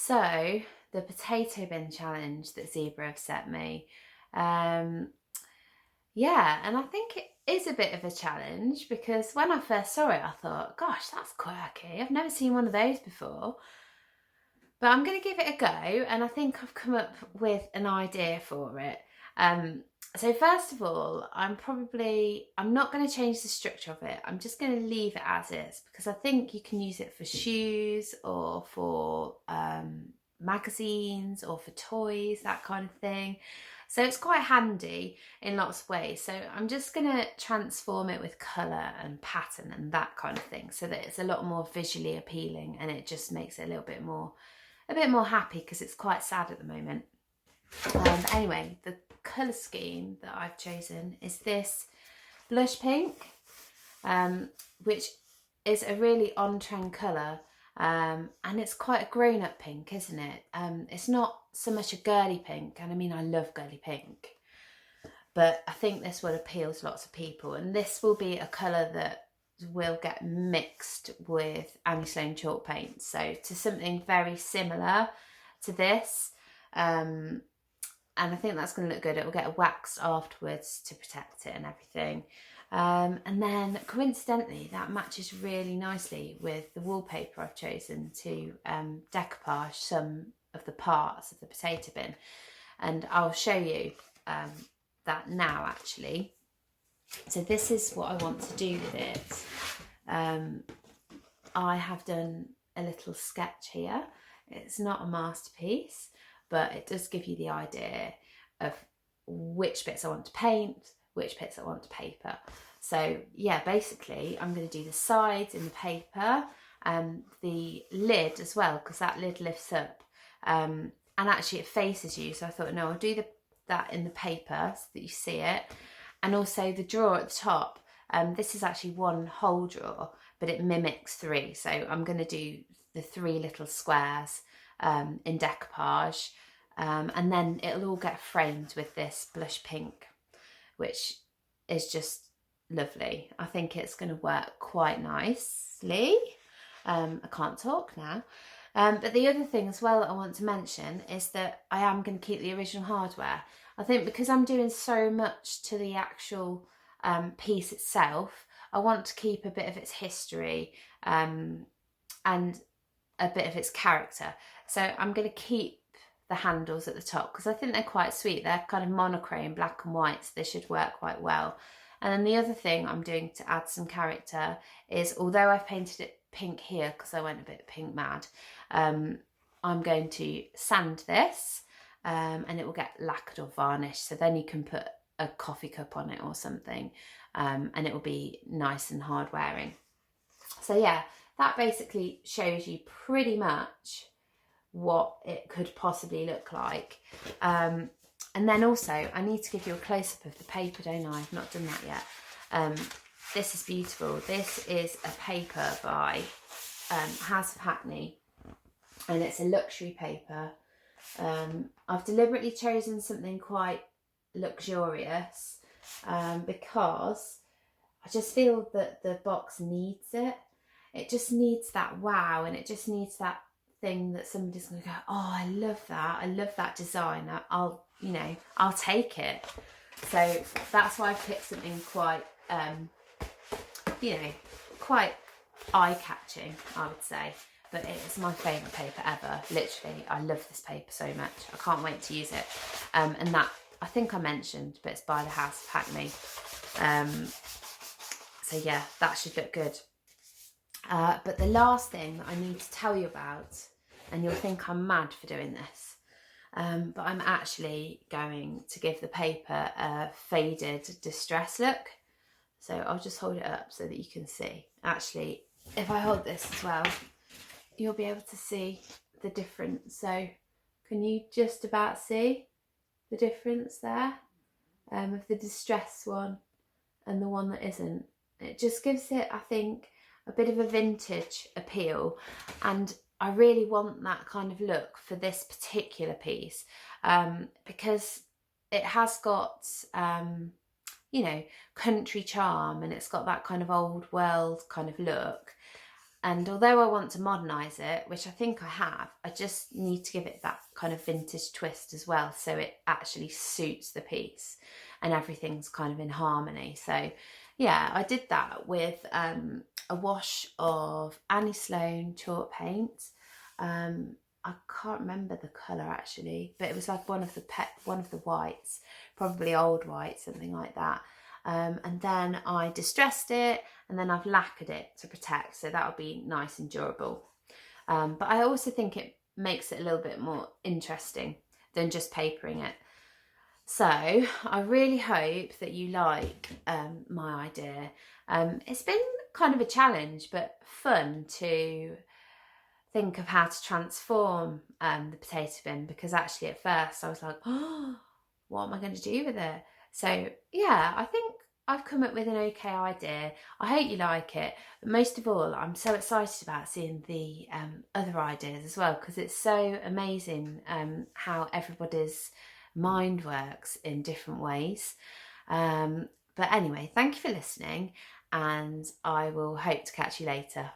So the potato bin challenge that Zebra have set me. Um, yeah, and I think it is a bit of a challenge because when I first saw it, I thought, gosh, that's quirky. I've never seen one of those before. But I'm going to give it a go, and I think I've come up with an idea for it. Um, so first of all, I'm not going to change the structure of it. I'm just going to leave it as is because I think you can use it for shoes or for magazines or for toys, that kind of thing. So it's quite handy in lots of ways. So I'm just going to transform it with colour and pattern and that kind of thing so that it's a lot more visually appealing, and it just makes it a bit more happy because it's quite sad at the moment. Anyway, the colour scheme that I've chosen is this blush pink, which is a really on-trend colour, and it's quite a grown-up pink, isn't it? It's not so much a girly pink, and I mean I love girly pink, but I think this will appeal to lots of people, and this will be a colour that will get mixed with Annie Sloan chalk paint, so to something very similar to this, and I think that's going to look good. It will get waxed afterwards to protect it and everything, and then coincidentally that matches really nicely with the wallpaper I've chosen to decoupage some of the parts of the potato bin, and I'll show you that now actually. So this is what I want to do with it. I have done a little sketch here. It's not a masterpiece, but it does give you the idea of which bits I want to paint, which bits I want to paper. So yeah, basically I'm going to do the sides in the paper and the lid as well, because that lid lifts up, and actually it faces you. So I thought, no, I'll do that in the paper so that you see it. And also the drawer at the top, this is actually one whole drawer, but it mimics three. So I'm going to do the three little squares in decoupage, and then it'll all get framed with this blush pink, which is just lovely. I think it's going to work quite nicely. I can't talk now. But the other thing as well that I want to mention is that I am going to keep the original hardware. I think because I'm doing so much to the actual piece itself, I want to keep a bit of its history and a bit of its character. So I'm going to keep the handles at the top because I think they're quite sweet. They're kind of monochrome, black and white, so they should work quite well. And then the other thing I'm doing to add some character is, although I've painted it pink here because I went a bit pink mad, I'm going to sand this, and it will get lacquered or varnished, so then you can put a coffee cup on it or something, and it will be nice and hard wearing. So yeah, that basically shows you pretty much what it could possibly look like. And then also I need to give you a close-up of the paper, don't I? I've not done that yet. This is beautiful. This is a paper by House of Hackney, and it's a luxury paper. I've deliberately chosen something quite luxurious because I just feel that the box needs it. It just needs that wow, and it just needs that thing that somebody's going to go, oh, I love that design. I'll take it. So that's why I've picked something quite, quite eye-catching, I would say. But it's my favourite paper ever. Literally, I love this paper so much. I can't wait to use it. And that, I think I mentioned, but it's by the House of Hackney. So yeah, that should look good. But the last thing that I need to tell you about, and you'll think I'm mad for doing this, but I'm actually going to give the paper a faded distress look. So I'll just hold it up so that you can see. Actually, if I hold this as well, you'll be able to see the difference. So can you just about see the difference there of the distress one and the one that isn't? It just gives it, I think, a bit of a vintage appeal, and I really want that kind of look for this particular piece, because it has got country charm, and it's got that kind of old world kind of look, And although I want to modernise it, which I think I have, I just need to give it that kind of vintage twist as well, so it actually suits the piece and everything's kind of in harmony. So yeah, I did that with a wash of Annie Sloan chalk paint. I can't remember the colour actually, but it was like one of the whites, probably old white, something like that. And then I distressed it, and then I've lacquered it to protect, so that'll be nice and durable. But I also think it makes it a little bit more interesting than just papering it. So I really hope that you like my idea. It's been kind of a challenge, but fun to think of how to transform the potato bin, because actually at first I was like, oh, what am I going to do with it? So yeah, I think I've come up with an okay idea. I hope you like it, but most of all, I'm so excited about seeing the other ideas as well, because it's so amazing how everybody's mind works in different ways. But anyway, thank you for listening, and I will hope to catch you later.